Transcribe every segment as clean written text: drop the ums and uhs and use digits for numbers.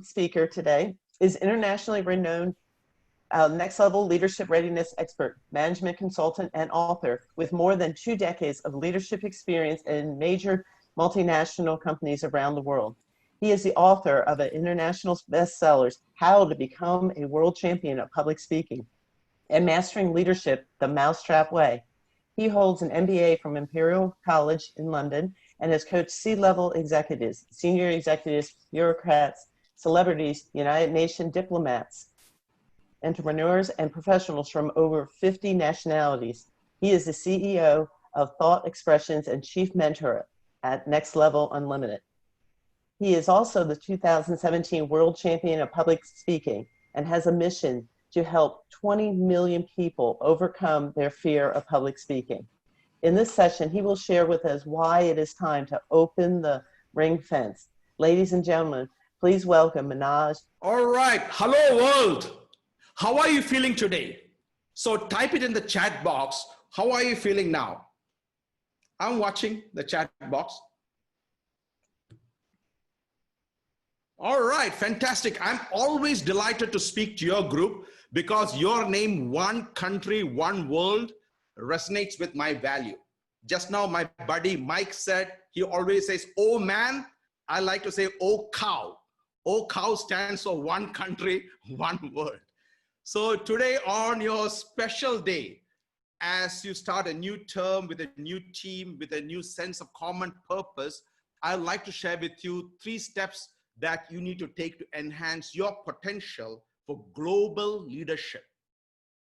Speaker today is internationally renowned next level leadership readiness expert, management consultant, and author with more than 2 decades of leadership experience in major multinational companies around the world. He is the author of an international bestsellers, How to Become a World Champion of Public Speaking and Mastering Leadership the Mousetrap Way. He holds an MBA from Imperial College in London and has coached C-level executives, senior executives, bureaucrats, celebrities, United Nations diplomats, entrepreneurs, and professionals from over 50 nationalities. He is the CEO of Thought Expressions and chief mentor at Next Level Unlimited. He is also the 2017 World Champion of Public Speaking and has a mission to help 20 million people overcome their fear of public speaking. In this session, he will share with us why it is time to open the ring fence. Ladies and gentlemen, please welcome Manoj. All right. Hello, world. How are you feeling today? So type it in the chat box. How are you feeling now? I'm watching the chat box. All right. Fantastic. I'm always delighted to speak to your group because your name, one country, one world, resonates with my value. Just now, my buddy Mike said, he always says, oh man, I like to say, oh cow. Oh cow stands for one country, one world. So today on your special day, as you start a new term with a new team, with a new sense of common purpose, I'd like to share with you 3 steps that you need to take to enhance your potential for global leadership.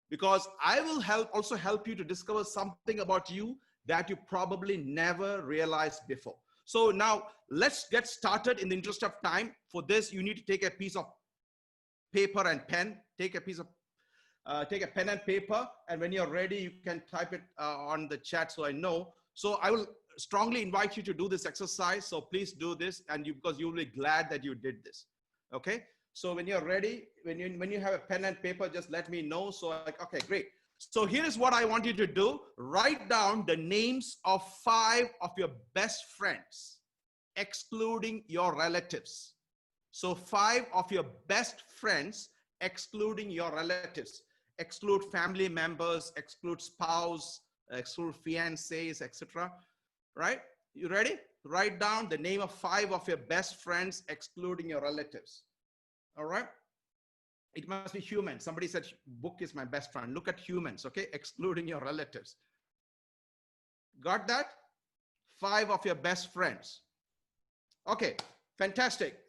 Because I will also help you to discover something about you that you probably never realized before. So now let's get started in the interest of time. For this, you need to take a piece of paper and pen. Take a pen and paper, and when you're ready, you can type it on the chat so I know. So I will strongly invite you to do this exercise. So please do this, and because you'll be glad that you did this. Okay. So when you're ready, when you have a pen and paper, just let me know. So like, okay, great. So here's what I want you to do. Write down the names of 5 of your best friends, excluding your relatives. So 5 of your best friends, excluding your relatives. Exclude family members, exclude spouse, exclude fiancés, etc. Right? You ready? Write down the name of 5 of your best friends, excluding your relatives. All right? It must be human. Somebody said book is my best friend. Look at humans, okay? Excluding your relatives. Got that? 5 of your best friends. Okay, fantastic.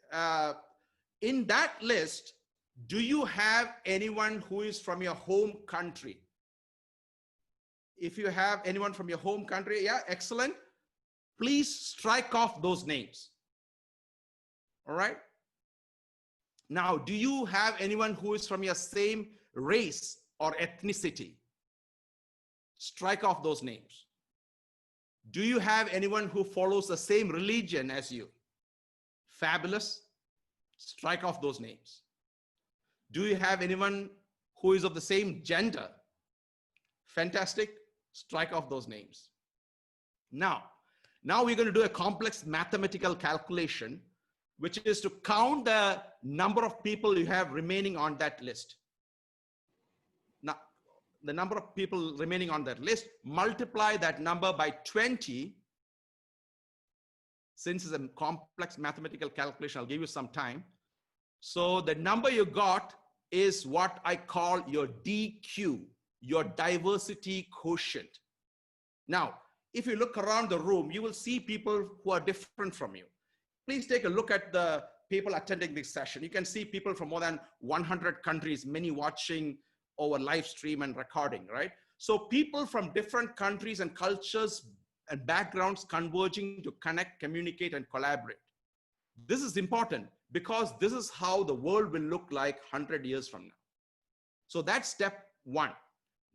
In that list, do you have anyone who is from your home country? If you have anyone from your home country, yeah, excellent. Please strike off those names. All right? Now, do you have anyone who is from your same race or ethnicity? Strike off those names. Do you have anyone who follows the same religion as you? Fabulous. Strike off those names. Do you have anyone who is of the same gender? Fantastic. Strike off those names. Now we're going to do a complex mathematical calculation, which is to count the number of people you have remaining on that list. Now, the number of people remaining on that list, multiply that number by 20. Since it's a complex mathematical calculation, I'll give you some time. So the number you got is what I call your DQ, your diversity quotient. Now, if you look around the room, you will see people who are different from you. Please take a look at the people attending this session. You can see people from more than 100 countries, many watching over live stream and recording, right? So people from different countries and cultures and backgrounds converging to connect, communicate, and collaborate. This is important because this is how the world will look like 100 years from now. So that's step 1.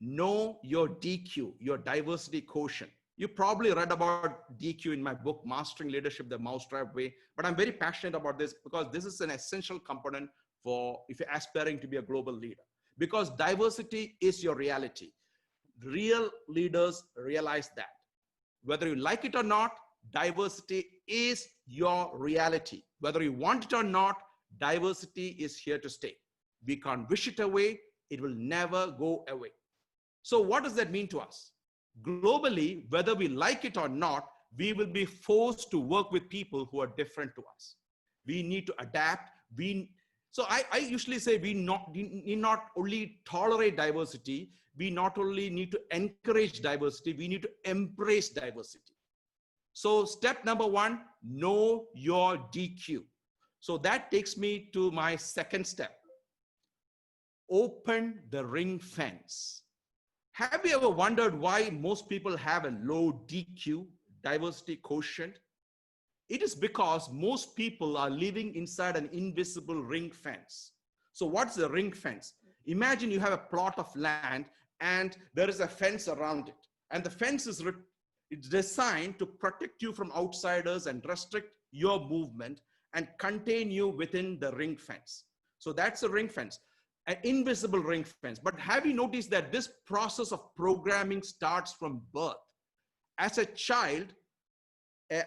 Know your DQ, your diversity quotient. You probably read about DQ in my book, Mastering Leadership the Mousetrap Way, but I'm very passionate about this because this is an essential component for if you're aspiring to be a global leader. Because diversity is your reality. Real leaders realize that. Whether you like it or not, diversity is your reality. Whether you want it or not, Diversity is here to stay. We can't wish it away. It will never go away. So what does that mean to us? Globally, whether we like it or not, we will be forced to work with people who are different to us. We need to adapt. So I usually say we need not only tolerate diversity, we not only need to encourage diversity, we need to embrace diversity. So step number one, know your DQ. So that takes me to my second step. Open the ring fence. Have you ever wondered why most people have a low DQ, diversity quotient? It is because most people are living inside an invisible ring fence. So what's the ring fence? Imagine you have a plot of land and there is a fence around it. And the fence is it's designed to protect you from outsiders and restrict your movement and contain you within the ring fence. So that's a ring fence, an invisible ring fence. But have you noticed that this process of programming starts from birth? As a child,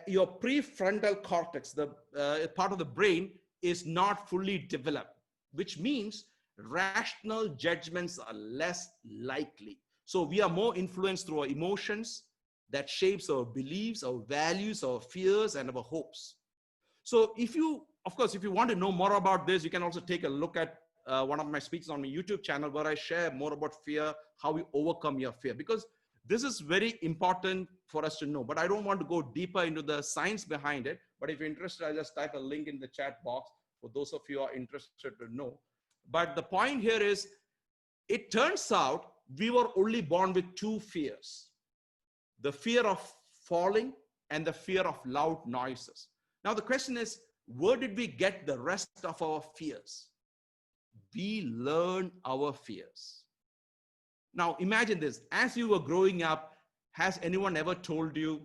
your prefrontal cortex, the part of the brain, is not fully developed, which means rational judgments are less likely. So we are more influenced through our emotions that shapes our beliefs, our values, our fears, and our hopes. So of course, if you want to know more about this, you can also take a look at one of my speeches on my YouTube channel where I share more about fear, how we overcome your fear, because this is very important for us to know. But I don't want to go deeper into the science behind it. But if you're interested, I'll just type a link in the chat box for those of you who are interested to know. But the point here is, it turns out we were only born with two fears: the fear of falling and the fear of loud noises. Now the question is, where did we get the rest of our fears? We learn our fears. Now imagine this, as you were growing up, has anyone ever told you,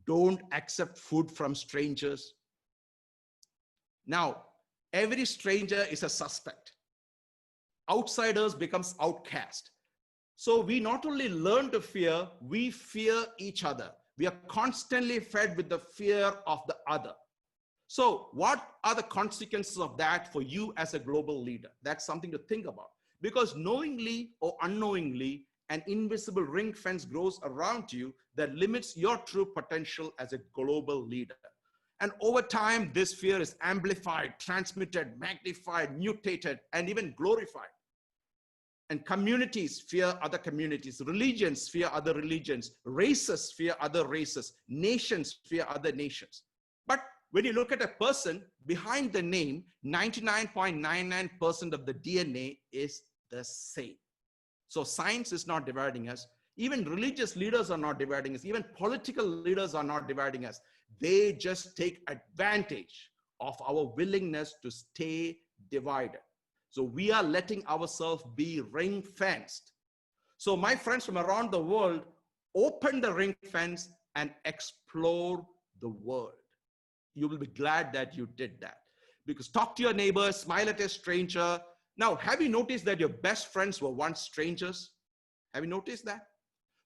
don't accept food from strangers? Now, every stranger is a suspect. Outsiders becomes outcast. So we not only learn to fear, we fear each other. We are constantly fed with the fear of the other. So what are the consequences of that for you as a global leader? That's something to think about. Because knowingly or unknowingly, an invisible ring fence grows around you that limits your true potential as a global leader. And over time, this fear is amplified, transmitted, magnified, mutated, and even glorified. And communities fear other communities, religions fear other religions, races fear other races, nations fear other nations. But when you look at a person, behind the name, 99.99% of the DNA is the same. So science is not dividing us. Even religious leaders are not dividing us. Even political leaders are not dividing us. They just take advantage of our willingness to stay divided. So we are letting ourselves be ring fenced. So my friends from around the world, open the ring fence and explore the world. You will be glad that you did that. Because talk to your neighbor, smile at a stranger. Now, have you noticed that your best friends were once strangers? Have you noticed that?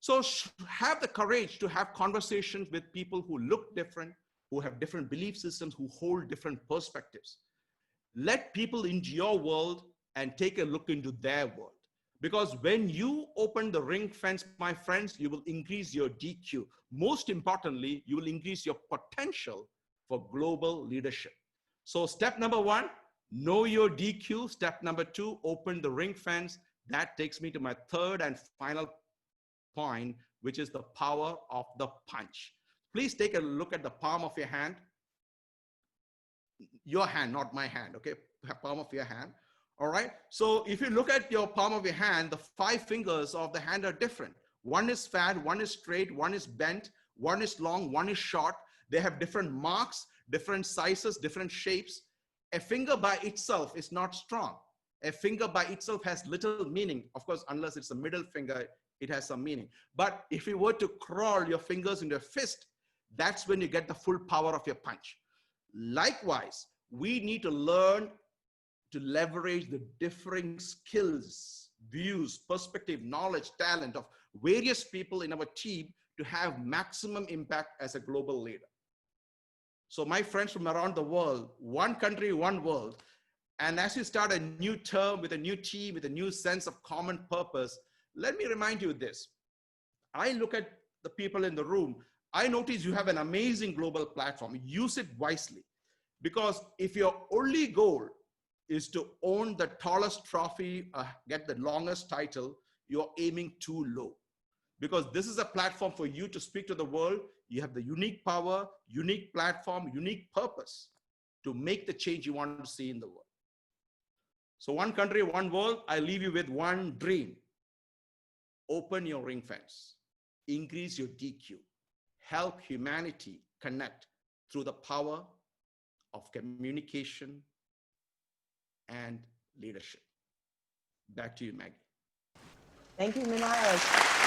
So have the courage to have conversations with people who look different, who have different belief systems, who hold different perspectives. Let people into your world and take a look into their world. Because when you open the ring fence, my friends, you will increase your DQ. Most importantly, you will increase your potential for global leadership. So step number one, know your DQ. Step number two, open the ring fence. That takes me to my third and final point, which is the power of the punch. Please take a look at the palm of your hand. Your hand, not my hand, okay? Palm of your hand. All right. So if you look at your palm of your hand, the 5 fingers of the hand are different. One is fat, one is straight, one is bent, one is long, one is short. They have different marks, different sizes, different shapes. A finger by itself is not strong. A finger by itself has little meaning. Of course, unless it's a middle finger, it has some meaning. But if you were to crawl your fingers into a fist, that's when you get the full power of your punch. Likewise, we need to learn to leverage the differing skills, views, perspective, knowledge, talent of various people in our team to have maximum impact as a global leader. So my friends from around the world, one country, one world. And as you start a new term with a new team, with a new sense of common purpose, let me remind you this. I look at the people in the room. I notice you have an amazing global platform. Use it wisely. Because if your only goal is to own the tallest trophy, get the longest title, you're aiming too low. Because this is a platform for you to speak to the world. You have the unique power, unique platform, unique purpose to make the change you want to see in the world. So one country, one world, I leave you with one dream. Open your ring fence, increase your DQ, help humanity connect through the power of communication and leadership. Back to you, Maggie. Thank you, Manoj.